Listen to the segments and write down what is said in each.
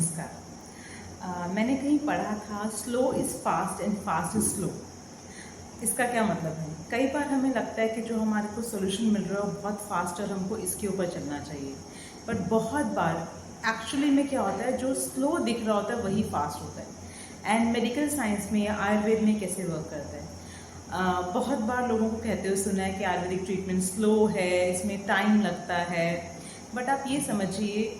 नमस्कार। मैंने कहीं पढ़ा था slow is fast and fast is slow. इसका क्या मतलब है? कई बार हमें लगता है कि जो हमारे को सोल्यूशन मिल रहा है वो बहुत फास्ट और हमको इसके ऊपर चलना चाहिए, बट बहुत बार एक्चुअली में क्या होता है, जो स्लो दिख रहा होता है वही फास्ट होता है। एंड मेडिकल साइंस में या आयुर्वेद में कैसे वर्क करता है, बहुत बार लोगों को कहते हुए सुना है कि आयुर्वेदिक ट्रीटमेंट स्लो है, इसमें टाइम लगता है। बट आप ये समझिए,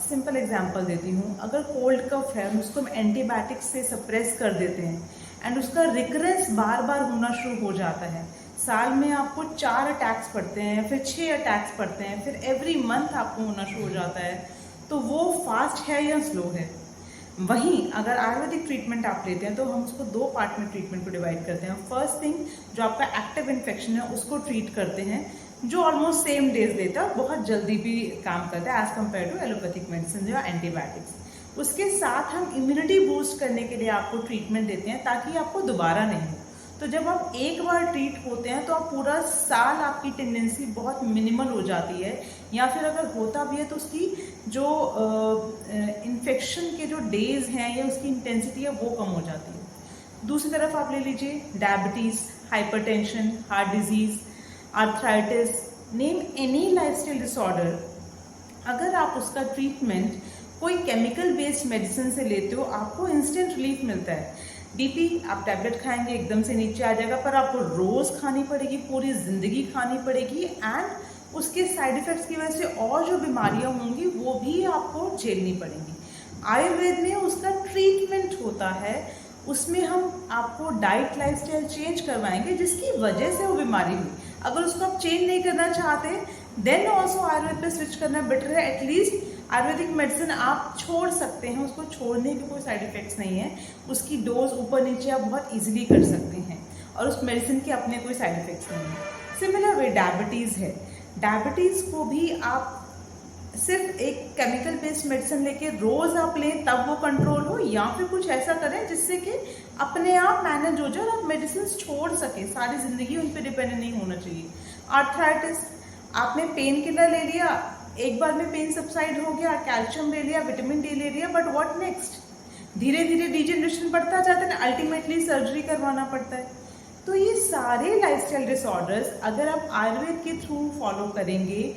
सिंपल एग्जांपल देती हूँ, अगर कोल्ड कफ है उसको हम एंटीबायोटिक्स से सप्रेस कर देते हैं एंड उसका रिकरेंस बार बार होना शुरू हो जाता है। साल में आपको 4 अटैक्स पड़ते हैं, फिर 6 अटैक्स पड़ते हैं, फिर एवरी मंथ आपको होना शुरू हो जाता है, तो वो फास्ट है या स्लो है? वहीं अगर आयुर्वेदिक ट्रीटमेंट आप लेते हैं तो हम उसको 2 पार्ट में ट्रीटमेंट को डिवाइड करते हैं। फर्स्ट थिंग, जो आपका एक्टिव इन्फेक्शन है उसको ट्रीट करते हैं, जो ऑलमोस्ट सेम डेज देता है, बहुत जल्दी भी काम करता है as compare to allopathic medicine या एंटीबायोटिक्स। उसके साथ हम इम्यूनिटी बूस्ट करने के लिए आपको ट्रीटमेंट देते हैं ताकि आपको दोबारा नहीं हो। तो जब आप एक बार ट्रीट होते हैं तो आप पूरा साल आपकी टेंडेंसी बहुत मिनिमल हो जाती है, या फिर अगर होता भी है तो उसकी जो इन्फेक्शन के जो डेज हैं या उसकी इंटेंसिटी है वो कम हो जाती है। दूसरी तरफ आप ले लीजिए diabetes, hypertension, heart disease, arthritis, name any lifestyle disorder, अगर आप उसका ट्रीटमेंट कोई केमिकल बेस्ड मेडिसिन से लेते हो आपको इंस्टेंट रिलीफ मिलता है। बीपी आप टैबलेट खाएंगे एकदम से नीचे आ जाएगा, पर आपको रोज़ खानी पड़ेगी, पूरी ज़िंदगी खानी पड़ेगी, एंड उसके साइड इफ़ेक्ट्स की वजह से और जो बीमारियां होंगी वो भी आपको झेलनी पड़ेंगी। आयुर्वेद में उसका ट्रीटमेंट होता है, उसमें हम आपको डाइट लाइफस्टाइल चेंज करवाएंगे जिसकी वजह से वो बीमारी हुई। अगर उसको आप चेंज नहीं करना चाहते देन ऑल्सो आयुर्वेद पे स्विच करना बेटर है। एटलीस्ट आयुर्वेदिक मेडिसिन आप छोड़ सकते हैं, उसको छोड़ने के कोई साइड इफेक्ट्स नहीं है, उसकी डोज ऊपर नीचे आप बहुत इजीली कर सकते हैं और उस मेडिसिन के अपने कोई साइड इफेक्ट्स नहीं है। सिमिलर वे डायबिटीज़ है, डायबिटीज़ को भी आप सिर्फ एक केमिकल बेस्ड मेडिसिन लेके रोज आप लें तब वो कंट्रोल हो, या फिर कुछ ऐसा करें जिससे कि अपने आप मैनेज हो जाए और आप मेडिसिन छोड़ सके, सारी जिंदगी उन पर डिपेंडेंट नहीं होना चाहिए। आर्थराइटिस, आपने पेन किलर ले लिया, एक बार में पेन सबसाइड हो गया, कैल्शियम ले लिया, विटामिन डी ले लिया, बट व्हाट नेक्स्ट? धीरे धीरे डिजेनरेशन बढ़ता जाता है, अल्टीमेटली सर्जरी करवाना पड़ता है। तो ये सारे लाइफस्टाइल डिसऑर्डर्स अगर आप आयुर्वेद के थ्रू फॉलो करेंगे,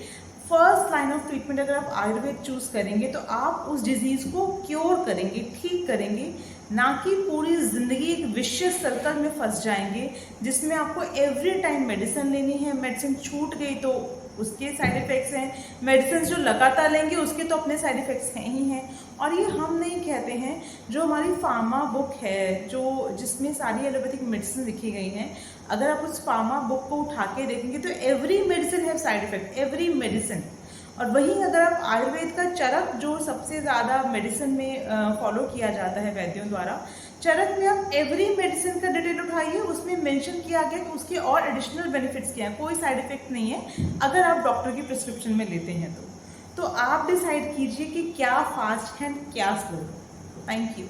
फर्स्ट लाइन ऑफ ट्रीटमेंट अगर आप आयुर्वेद चूज करेंगे तो आप उस डिजीज को क्योर करेंगे, ठीक करेंगे, ना कि पूरी जिंदगी एक विशियस सर्कल में फंस जाएंगे जिसमें आपको एवरी टाइम मेडिसिन लेनी है, मेडिसिन छूट गई तो उसके साइड इफेक्ट्स हैं, मेडिसिन जो लगातार लेंगे उसके तो अपने साइड इफेक्ट्स हैं ही हैं। और ये हम नहीं कहते हैं, जो हमारी फार्मा बुक है जो जिसमें सारी एलोपैथिक मेडिसिन लिखी गई हैं, अगर आप उस फार्मा बुक को उठा के देखेंगे तो एवरी मेडिसिन है साइड इफेक्ट, एवरी मेडिसिन। और वहीं अगर आप आयुर्वेद का चरक जो सबसे ज़्यादा मेडिसिन में फॉलो किया जाता है वैद्यों द्वारा, चरक में आप एवरी मेडिसिन का डिटेल उठाइए, उसमें मेंशन किया गया कि उसके और एडिशनल बेनिफिट्स क्या हैं, कोई साइड इफेक्ट नहीं है अगर आप डॉक्टर की प्रिस्क्रिप्शन में लेते हैं तो आप डिसाइड कीजिए कि क्या फास्ट है क्या स्लो। Thank you.